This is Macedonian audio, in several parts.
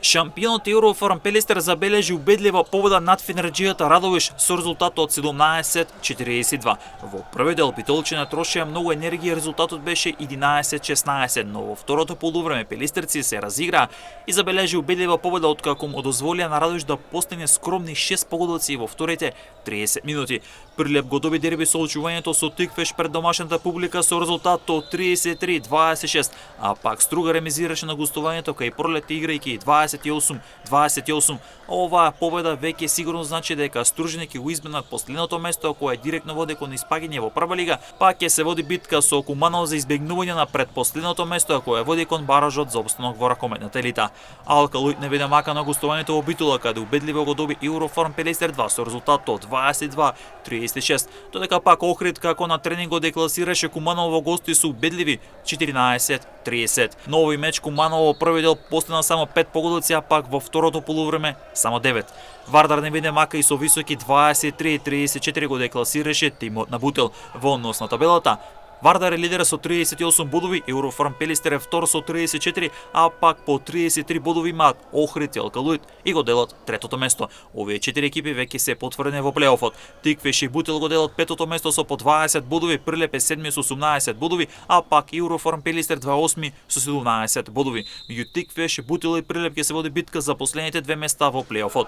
Шампионот Еврофарм Пелистер забележи убедлива победа над Фенерџијата Радовиш со резултатот 17-42. Во првиот дел битолчина трошија многу енергија и резултатот беше 11-16, но во второто полувреме пелистерци се разигра и забележи убедлива победа откако му дозволија на Радовиш да постигне скромни 6 погодоци во вторите 30 минути. Прилеп го доби дерби со очувањето со Тиквеш пред домашната публика со резултатот 33-26, а пак Струга ремизираше на гостувањето кај Пролет играјќи 28-28. Оваа победа веќе сигурно значи дека Стружани ќе го изменат последното место кое директно води кон испаѓање во прва лига, пак ќе се води битка со Куманово за избегнување на предпоследното место кое води кон баражот за опстанок во ракометната елита. Алкалоид не виде мака на гостувањето во Битола каде убедливо го доби Еврофарм Пелистер 2 со резултатот 22-36, додека пак Охрид како на тренингот декласираше Куманово во гости со убедливи 14-30. Но овој меч Куманово во првиот дел постигна само 5 погодоци, а пак во второто полувреме само 9. Вардар не виде мака и со високи 23-34 го декласираше тимот на Бутел. Во однос на табелата, Вардар е лидер со 38 бодови, Еврофарм Пелистер е втор со 34, а пак по 33 бодови имаат Охрид и Алкалоид и го делат третото место. Овие 4 екипи веќе се потврдени во плейофот. Тиквеш и Бутел го делат петото место со по 20 бодови, Прилеп е седми со 18 бодови, а пак Еврофарм Пелистер 28 со 17 бодови. Меѓу Тиквеш, Бутел и Прилеп ќе се води битка за последните две места во плейофот.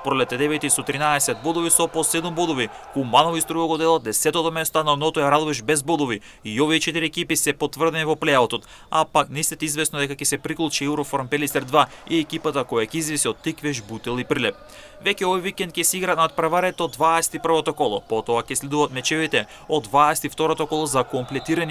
Пролет е 9 со 13 бодови со по 7 бодови. Куманово и Струга го делат 10-то место, на ното е Радовиш без бодови. И овие 4 екипи се потврдени во плейаутот, а пак не се известно дека ќе се приклучи Еврофарм Пелистер 2 и екипата која ќе извиси од Тиквеш, Бутел и Прилеп. Веќе овој викенд ќе се играат надпреварето од 21-то коло, потоа ќе следуваат мечевите од 22-то коло за комплетирање